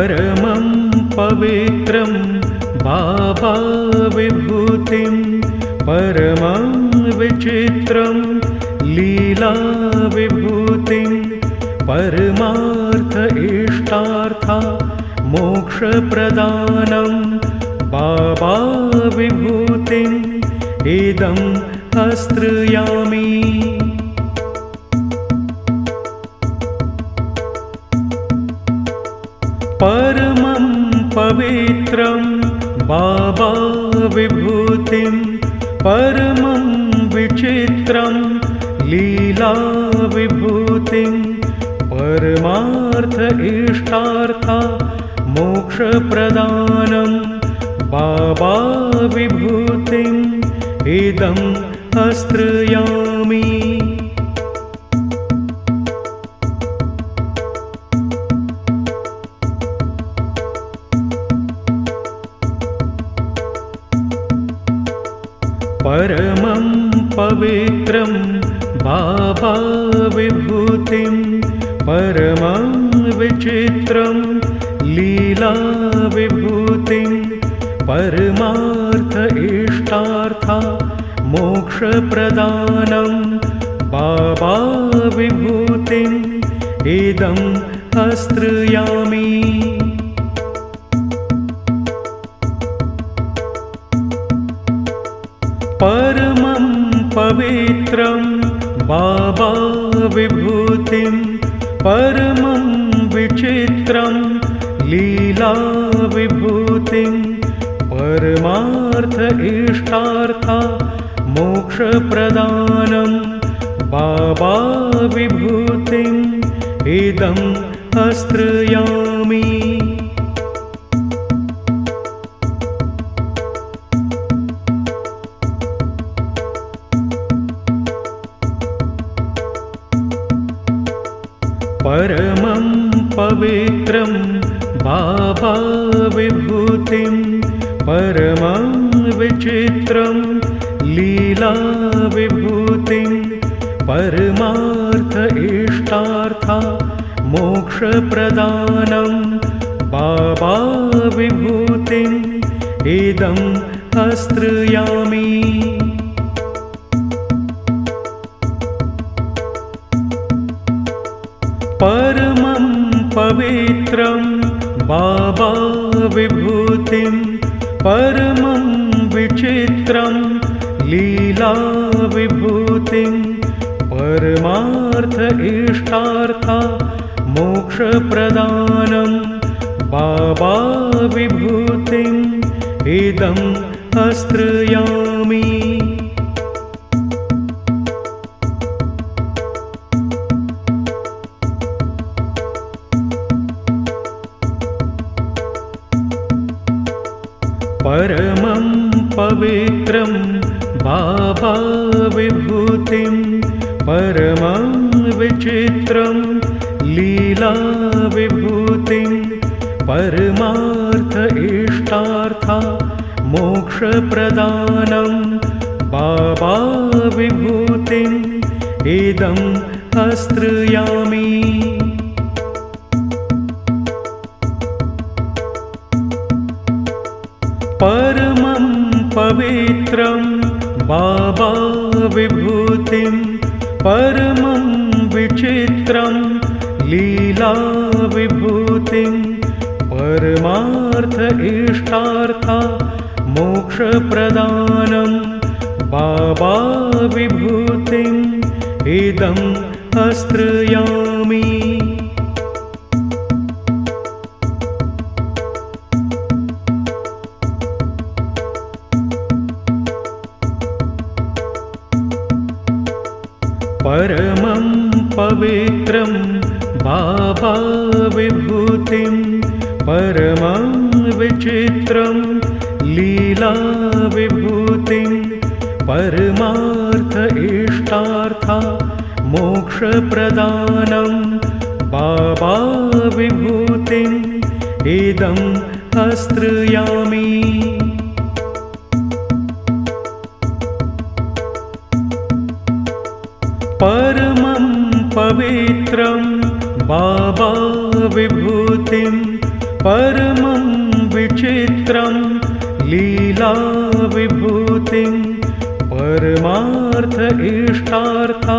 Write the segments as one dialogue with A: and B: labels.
A: परमं पवित्रं बाबा विभूतिं परमं विचित्रं लीला विभूतिं परमार्थ इष्टार्था मोक्षप्रदानं बाबा विभूतिम् इदं आश्रयामि। परमं पवित्रं बाबा विभूतिं परमं विचित्रं लीला विभूतिं परमार्थ इष्टार्था मोक्षप्रदानं बाबा विभूतिम् इदं आश्रयामि। परमं पवित्रं बाबा विभूतिं परमं विचित्रं लीला विभूतिं परमार्थ इष्टार्था मोक्षप्रदानं बाबा विभूतिम् इदं आश्रयामि। परमं पवित्रं बाबा विभूतिं परमं विचित्रं लीला विभूतिं परमार्थ इष्टार्था मोक्षप्रदानं बाबा विभूतिम् इदं आश्रयामि। परमं पवित्रं बाबा विभूतिं परमं विचित्रं लीला विभूतिं परमार्थ इष्टार्था मोक्षप्रदानं बाबा विभूतिम् इदं आश्रयामि। परमं पवित्रं बाबा विभूतिं परमं विचित्रं लीला विभूतिं परमार्थ इष्टार्था मोक्षप्रदानं बाबा विभूतिम् इदं आश्रयामि। परमं पवित्रं बाबा विभूतिं परमं विचित्रं लीला विभूतिं परमार्थ इष्टार्था मोक्षप्रदानं बाबा विभूतिम् इदं आश्रयामि। परमं पवित्रं बाबा विभूतिं परमं विचित्रं लीला विभूतिं परमार्थ इष्टार्था मोक्षप्रदानं बाबा विभूतिम् इदं आश्रयामि। परमं पवित्रं बाबा विभूतिं परमं विचित्रं लीला विभूतिं परमार्थ इष्टार्था मोक्षप्रदानं बाबा विभूतिम् इदं आश्रयामि। परमं पवित्रं बाबा विभूतिं परमं विचित्रं लीला विभूतिं परमार्थ इष्टार्था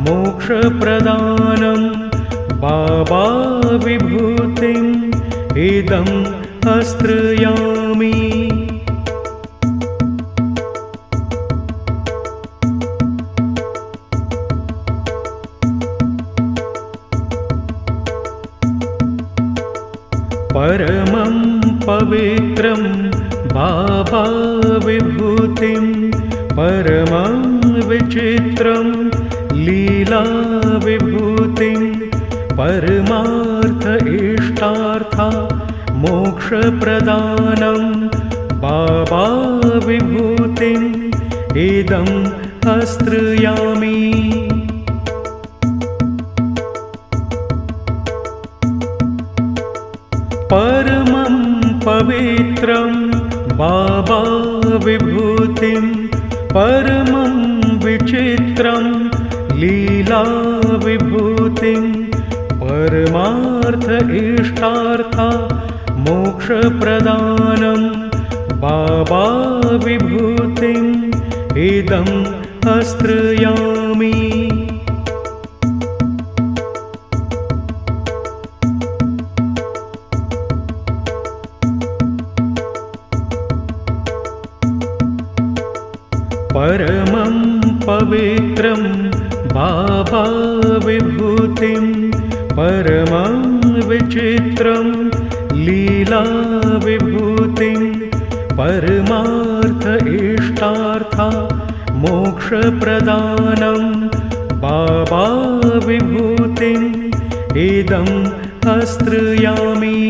A: मोक्षप्रदानं बाबा विभूतिम् इदम् आश्रयामि। परमं पवित्रं बाबा विभूतिं परमं विचित्रं लीला विभूतिं परमार्थ इष्टार्था मोक्षप्रदानं बाबा विभूतिम् इदम् आश्रयामि। परमं पवित्रं बाबा विभूतिं परमं विचित्रं लीला विभूतिं परमार्थ इष्टार्था मोक्षप्रदानं बाबा विभूतिम् इदम् आश्रयामि। परमं पवित्रं बाबा विभूतिं परमं विचित्रं लीला विभूतिं परमार्थ इष्टार्था मोक्षप्रदानं बाबा विभूतिम् इदम् आश्रयामि।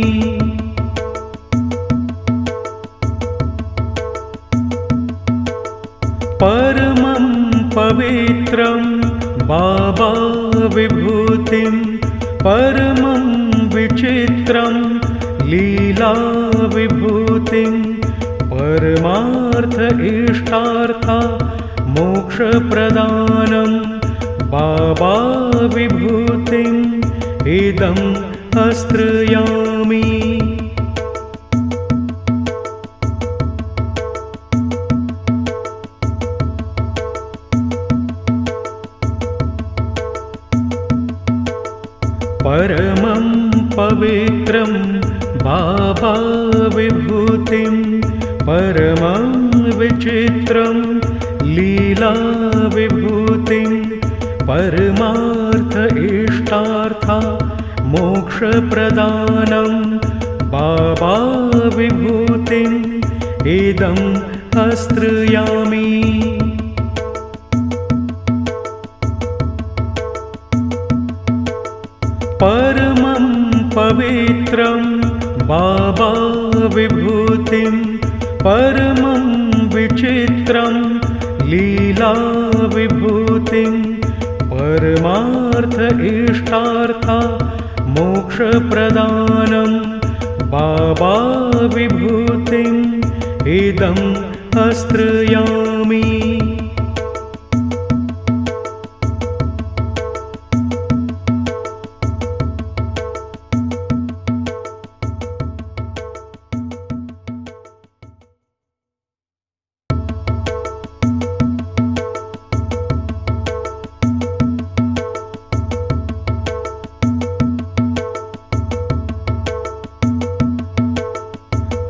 A: परमं पवित्रं बाबा विभूतिं परमं विचित्रं लीला विभूतिं परमार्थ इष्टार्था मोक्षप्रदानं बाबा विभूतिम् इदम् आश्रयामि। परमं पवित्रं बाबा विभूतिं परमं विचित्रं लीला विभूतिं परमार्थ इष्टार्था मोक्षप्रदानं बाबा विभूतिम् इदम् आश्रयामि। परमं पवित्रं बाबा विभूतिं परमं विचित्रं लीला विभूतिं परमार्थ इष्टार्था मोक्षप्रदानं बाबा विभूतिम् इदम् आश्रयामि।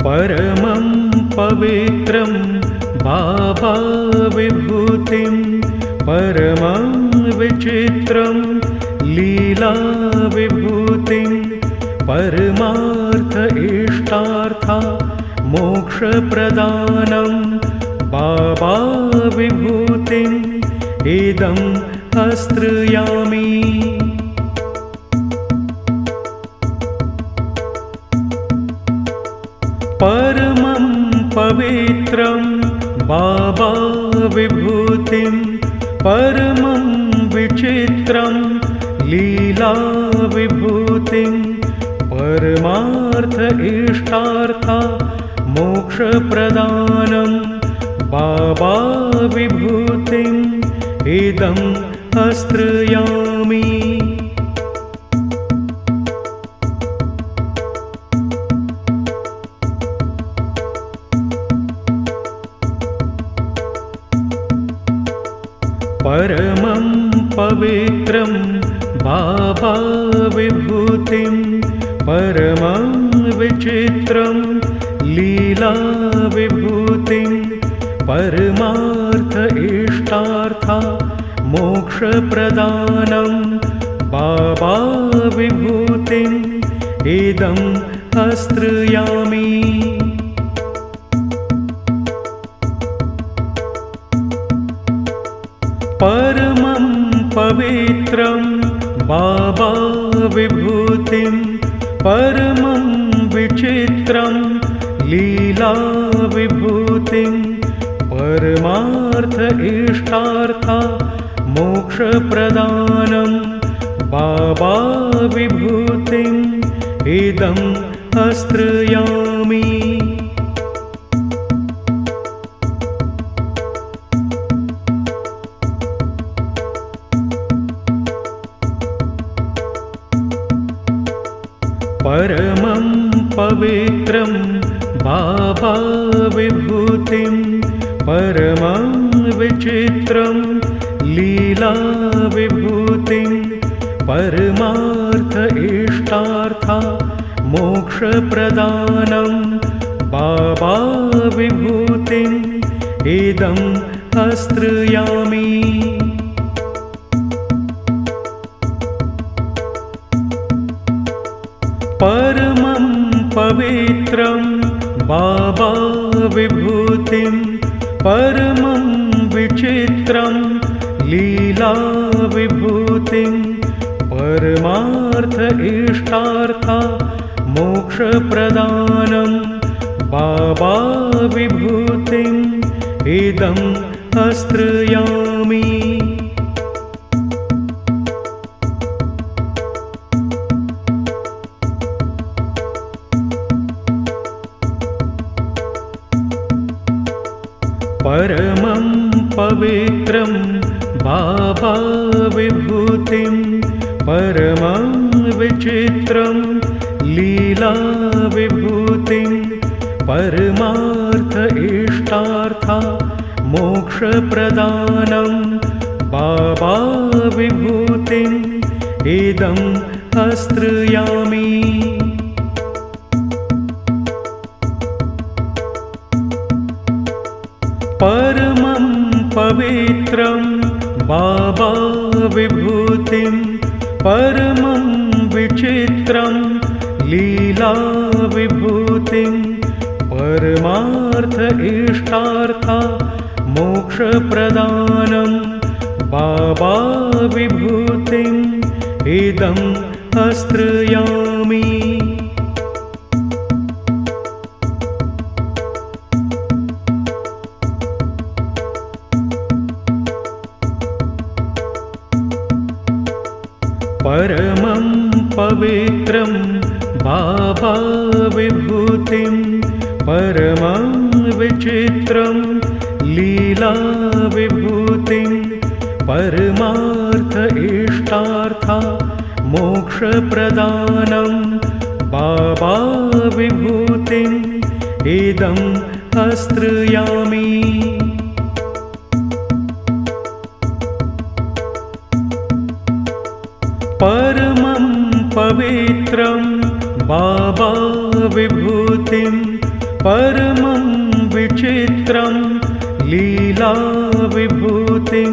A: परमं पवित्रं बाबा विभूतिं परमं विचित्रं लीला विभूतिं परमार्थ इष्टार्था मोक्षप्रदानं बाबा विभूतिम् इदम् आश्रयामि। परमं पवित्रं बाबा विभूतिं परमं विचित्रं लीला विभूतिं परमार्थ इष्टार्था मोक्षप्रदानं बाबा विभूतिम् इदम् आश्रयामि। परमं पवित्रं बाबा विभूतिं परमं विचित्रं लीला विभूतिं परमार्थ इष्टार्था मोक्षप्रदानं बाबा विभूतिम् इदं आश्रयामि। परमं पवित्रं बाबा विभूतिं परमं विचित्रं लीला विभूतिं परमार्थ इष्टार्था मोक्षप्रदानं बाबा विभूतिम् इदं आश्रयामि। परमं पवित्रं बाबा विभूतिं परमं विचित्रं लीला विभूतिं परमार्थ इष्टार्था मोक्षप्रदानं बाबा विभूतिम् इदं आश्रयामि। परमं पवित्रं बाबा विभूतिं परमं विचित्रं लीला विभूतिं परमार्थ इष्टार्था मोक्षप्रदानं बाबा विभूतिम् इदं आश्रयामि। परमं पवित्रं बाबा विभूतिं परमं विचित्रं लीला विभूतिं परमार्थ इष्टार्था मोक्षप्रदानं बाबा विभूतिम् इदं आश्रयामि। परमं पवित्रं बाबा विभूतिं परमं विचित्रं लीला विभूतिं परमार्थ इष्टार्था मोक्षप्रदानं बाबा विभूतिम् इदं आश्रयामि। परमं पवित्रं बाबा विभूतिं परमं विचित्रं लीला विभूतिं परमार्थ इष्टार्था मोक्षप्रदानं बाबा विभूतिम् इदं आश्रयामि। परमं पवित्रं बाबा विभूतिं परमं विचित्रं लीला विभूतिं